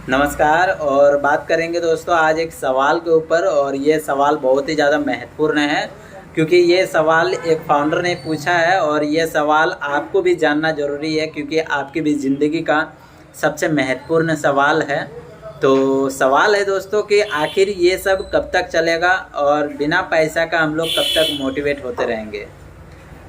नमस्कार। और बात करेंगे दोस्तों आज एक सवाल के ऊपर, और ये सवाल बहुत ही ज़्यादा महत्वपूर्ण है क्योंकि ये सवाल एक फाउंडर ने पूछा है और ये सवाल आपको भी जानना ज़रूरी है क्योंकि आपकी भी ज़िंदगी का सबसे महत्वपूर्ण सवाल है। तो सवाल है दोस्तों कि आखिर ये सब कब तक चलेगा और बिना पैसा का हम लोग कब तक मोटिवेट होते रहेंगे।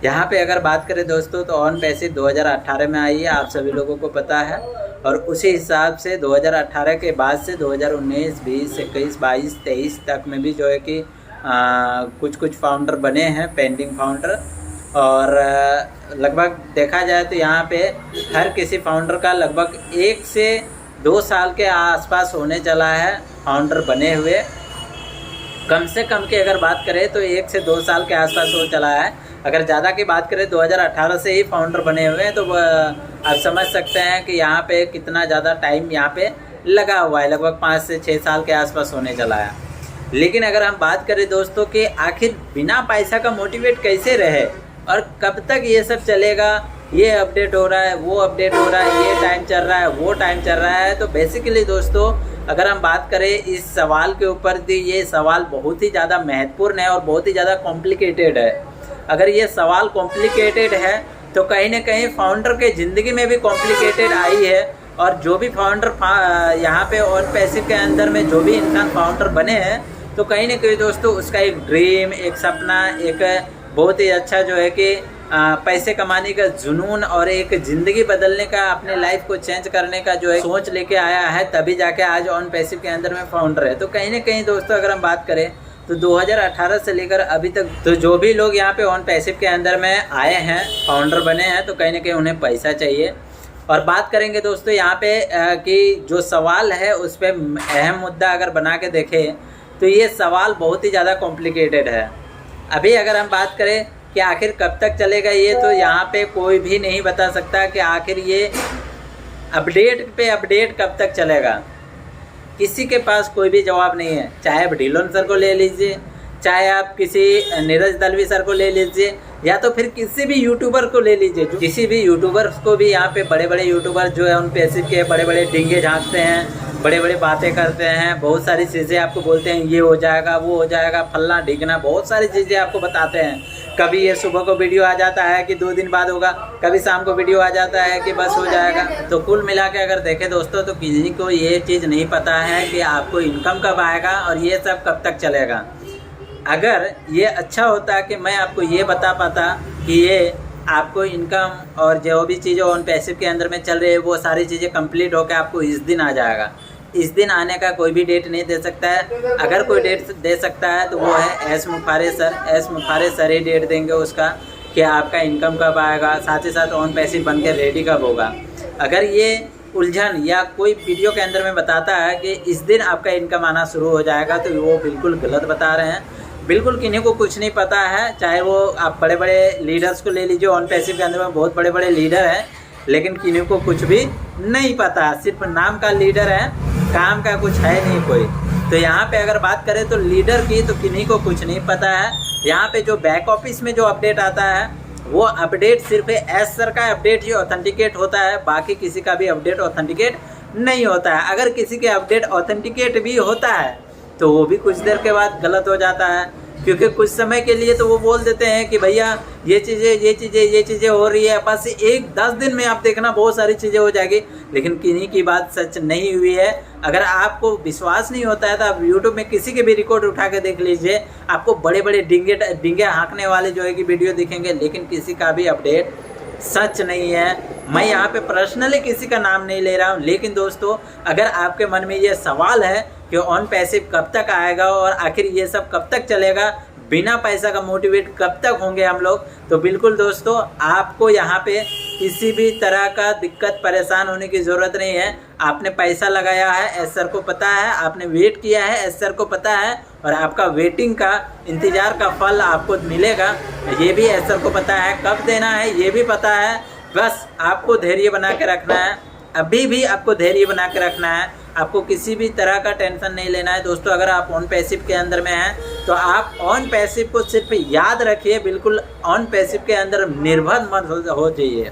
यहाँ पे अगर बात करें दोस्तों तो ऑन पैसिव 2018 में आई है, आप सभी लोगों को पता है। और उसी हिसाब से 2018 के बाद से 2019, 20, 21, 22, 23 तक में भी जो है कि कुछ फाउंडर बने हैं, पेंडिंग फाउंडर। और लगभग देखा जाए तो यहाँ पे हर किसी फाउंडर का लगभग 1 से 2 साल के आसपास होने चला है फाउंडर बने हुए। कम से कम की अगर बात करें तो 1 से 2 साल के आसपास हो चला है। अगर ज़्यादा की बात करें 2018 से ही फाउंडर बने हुए हैं तो आप समझ सकते हैं कि यहाँ पे कितना ज़्यादा टाइम यहाँ पे लगा हुआ है, लगभग 5 से 6 साल के आसपास होने चला है। लेकिन अगर हम बात करें दोस्तों कि आखिर बिना पैसा का मोटिवेट कैसे रहे और कब तक ये सब चलेगा, ये अपडेट हो रहा है, वो अपडेट हो रहा है, ये टाइम चल रहा है, वो टाइम चल रहा है। तो बेसिकली दोस्तों अगर हम बात करें इस सवाल के ऊपर तो ये सवाल बहुत ही ज़्यादा महत्वपूर्ण है और बहुत ही ज़्यादा कॉम्प्लिकेटेड है। अगर ये सवाल कॉम्प्लिकेटेड है तो कहीं ना कहीं फाउंडर के ज़िंदगी में भी कॉम्प्लिकेटेड आई है। और जो भी फाउंडर यहाँ पे ऑन पैसिव के अंदर में जो भी इंसान फाउंडर बने हैं तो कहीं ना कहीं दोस्तों उसका एक ड्रीम, एक सपना, एक बहुत ही अच्छा जो है कि पैसे कमाने का जुनून और एक ज़िंदगी बदलने का, अपने लाइफ को चेंज करने का जो है सोच लेके आया है, तभी जाके आज ऑन पैसिव के अंदर में फाउंडर है। तो कहीं ना कहीं दोस्तों अगर हम बात करें तो 2018 से लेकर अभी तक तो जो भी लोग यहाँ पे ऑन पैसिव के अंदर में आए हैं, फाउंडर बने हैं, तो कहीं ना कहीं उन्हें पैसा चाहिए। और बात करेंगे दोस्तों यहाँ पे कि जो सवाल है उस पर अहम मुद्दा अगर बना के देखें तो ये सवाल बहुत ही ज़्यादा कॉम्प्लिकेटेड है। अभी अगर हम बात करें कि आखिर कब तक चलेगा ये, तो यहाँ पे कोई भी नहीं बता सकता कि आखिर ये अपडेट पे अपडेट कब तक चलेगा। किसी के पास कोई भी जवाब नहीं है। चाहे आप ढिलोन सर को ले लीजिए, चाहे आप किसी नीरज दलवी सर को ले लीजिए, या तो फिर किसी भी यूट्यूबर को ले लीजिए। किसी भी यूट्यूबर्स को भी यहाँ पे बड़े बड़े यूट्यूबर जो है उन पैसिव के बड़े बड़े डिंगे झाँकते हैं, बड़े बड़े बातें करते हैं, बहुत सारी चीज़ें आपको बोलते हैं ये हो जाएगा, वो हो जाएगा, फलना ढिकना, बहुत सारी चीज़ें आपको बताते हैं। कभी ये सुबह को वीडियो आ जाता है कि 2 दिन बाद होगा, कभी शाम को वीडियो आ जाता है कि बस हो जाएगा। तो कुल मिला के अगर देखें दोस्तों तो किसी को ये चीज़ नहीं पता है कि आपको इनकम कब आएगा और ये सब कब तक चलेगा। अगर ये अच्छा होता कि मैं आपको ये बता पाता कि ये आपको इनकम और जो भी चीज़ें ऑन पैसिव के अंदर में चल रही है वो सारी चीज़ें कंप्लीट होकर आपको इस दिन आ जाएगा। इस दिन आने का कोई भी डेट नहीं दे सकता है। अगर कोई डेट दे सकता है तो वो है एस मुखारे सर। एस मुखारे सर ही डेट देंगे उसका कि आपका इनकम कब आएगा, साथ ही साथ ऑन पैसिव बन के रेडी कब होगा। अगर ये उलझन या कोई वीडियो के अंदर में बताता है कि इस दिन आपका इनकम आना शुरू हो जाएगा तो वो बिल्कुल गलत बता रहे हैं। बिल्कुल किन्हीं को कुछ नहीं पता है। चाहे वो आप बड़े बड़े लीडर्स को ले लीजिए, ऑन पैसिव के अंदर में बहुत बड़े बड़े लीडर हैं, लेकिन किन्हीं को कुछ भी नहीं पता, सिर्फ नाम का लीडर है, काम का कुछ है नहीं कोई। तो यहाँ पे अगर बात करें तो लीडर की तो किन्हीं को कुछ नहीं पता है। यहाँ पे जो बैक ऑफिस में जो अपडेट आता है वो अपडेट सिर्फ एस सर का अपडेट ही ऑथेंटिकेट होता है, बाकी किसी का भी अपडेट ऑथेंटिकेट नहीं होता है। अगर किसी के अपडेट ऑथेंटिकेट भी होता है तो वो भी कुछ देर के बाद गलत हो जाता है, क्योंकि कुछ समय के लिए तो वो बोल देते हैं कि भैया ये चीज़ें हो रही है, बस 1-10 दिन में आप देखना बहुत सारी चीज़ें हो जाएगी। लेकिन किन्हीं की बात सच नहीं हुई है। अगर आपको विश्वास नहीं होता है तो आप यूट्यूब में किसी के भी रिकॉर्ड उठा के देख लीजिए, आपको बड़े बड़े डिंगे हाँकने वाले जो है कि वीडियो दिखेंगे, लेकिन किसी का भी अपडेट सच नहीं है। मैं यहाँ पे पर्सनली किसी का नाम नहीं ले रहा हूँ, लेकिन दोस्तों अगर आपके मन में ये सवाल है कि ऑन पैसिव कब तक आएगा और आखिर ये सब कब तक चलेगा, बिना पैसा का मोटिवेट कब तक होंगे हम लोग, तो बिल्कुल दोस्तों आपको यहाँ पे किसी भी तरह का दिक्कत परेशान होने की ज़रूरत नहीं है। आपने पैसा लगाया है, एस सर को पता है, आपने वेट किया है, एस सर को पता है, और आपका वेटिंग का इंतज़ार का फल आपको मिलेगा ये भी एस सर को पता है। कब देना है ये भी पता है। बस आपको धैर्य बना के रखना है, अभी भी आपको धैर्य बना के रखना है। आपको किसी भी तरह का टेंशन नहीं लेना है दोस्तों। अगर आप ऑन पैसिव के अंदर में हैं तो आप ऑन पैसिव को सिर्फ याद रखिए, बिल्कुल ऑन पैसिव के अंदर निर्भर मत हो जाइए।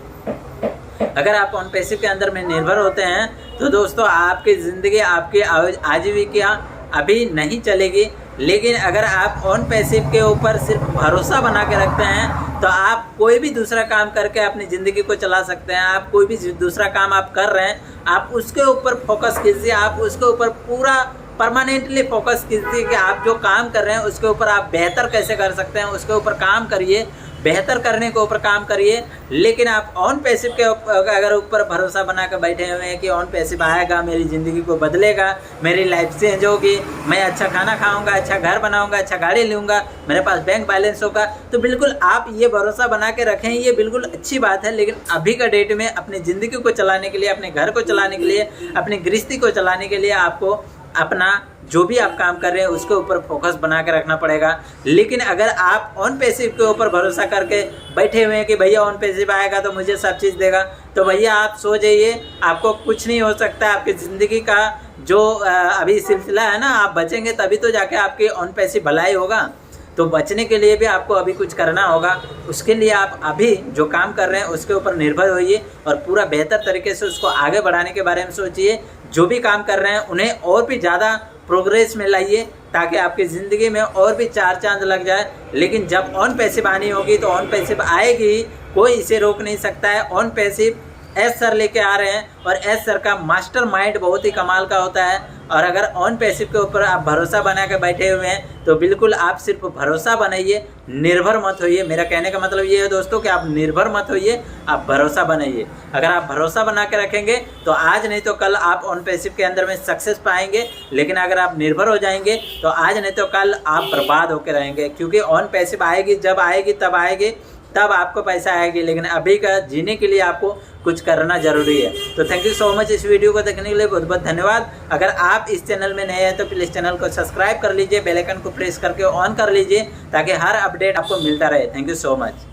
अगर आप ऑन पैसिव के अंदर में निर्भर होते हैं तो दोस्तों आपकी ज़िंदगी, आपकी आजीविका अभी नहीं चलेगी। लेकिन अगर आप ऑन पैसिव के ऊपर सिर्फ भरोसा बना के रखते हैं तो आप कोई भी दूसरा काम करके अपनी ज़िंदगी को चला सकते हैं। आप कोई भी दूसरा काम आप कर रहे हैं, आप उसके ऊपर फोकस कीजिए, आप उसके ऊपर पूरा परमानेंटली फोकस कीजिए कि आप जो काम कर रहे हैं उसके ऊपर आप बेहतर कैसे कर सकते हैं, उसके ऊपर काम करिए, बेहतर करने के ऊपर काम करिए। लेकिन आप ऑन पैसिव के अगर ऊपर भरोसा बना कर बैठे हुए हैं कि ऑन पैसिव आएगा, मेरी ज़िंदगी को बदलेगा, मेरी लाइफ चेंज होगी, मैं अच्छा खाना खाऊंगा, अच्छा घर बनाऊंगा, अच्छा गाड़ी लूँगा, मेरे पास बैंक बैलेंस होगा, तो बिल्कुल आप ये भरोसा बना के रखें, ये बिल्कुल अच्छी बात है। लेकिन अभी का डेट में अपनी ज़िंदगी को चलाने के लिए, अपने घर को चलाने के लिए, अपनी गृहस्थी को चलाने के लिए आपको अपना जो भी आप काम कर रहे हैं उसके ऊपर फोकस बना के रखना पड़ेगा। लेकिन अगर आप ऑन पैसिव के ऊपर भरोसा करके बैठे हुए हैं कि भैया ऑन पैसिव आएगा तो मुझे सब चीज़ देगा, तो भैया आप सो जाइए, आपको कुछ नहीं हो सकता। आपकी ज़िंदगी का जो अभी सिलसिला है ना, आप बचेंगे तभी तो जाके आपकी ऑन पैसिव भलाई होगा। तो बचने के लिए भी आपको अभी कुछ करना होगा। उसके लिए आप अभी जो काम कर रहे हैं उसके ऊपर निर्भर होइए और पूरा बेहतर तरीके से उसको आगे बढ़ाने के बारे में सोचिए। जो भी काम कर रहे हैं उन्हें और भी ज़्यादा प्रोग्रेस में लाइए ताकि आपकी ज़िंदगी में और भी चार चांद लग जाए। लेकिन जब ऑन पैसिव आनी होगी तो ऑन पैसिव आएगी, कोई इसे रोक नहीं सकता है। ऑन पैसिव एस सर लेके आ रहे हैं और एस सर का मास्टर माइंड बहुत ही कमाल का होता है। और अगर ऑन पैसिव के ऊपर आप भरोसा बना के बैठे हुए हैं तो बिल्कुल आप सिर्फ भरोसा बनाइए, निर्भर मत होइए। मेरा कहने का मतलब ये है दोस्तों कि आप निर्भर मत होइए, आप भरोसा बनाइए। अगर आप भरोसा बना के रखेंगे तो आज नहीं तो कल आप ऑन पैसिव के अंदर में सक्सेस पाएंगे। लेकिन अगर आप निर्भर हो जाएंगे तो आज नहीं तो कल आप बर्बाद होकर रहेंगे, क्योंकि ऑन पैसिव आएगी, जब आएगी तब आएगी, तब आपको पैसा आएगी। लेकिन अभी का जीने के लिए आपको कुछ करना जरूरी है। तो थैंक यू सो मच इस वीडियो को देखने के लिए, बहुत बहुत धन्यवाद। अगर आप इस चैनल में नए हैं तो प्लीज़ चैनल को सब्सक्राइब कर लीजिए, बेल आइकन को प्रेस करके ऑन कर लीजिए ताकि हर अपडेट आपको मिलता रहे। Thank you so much.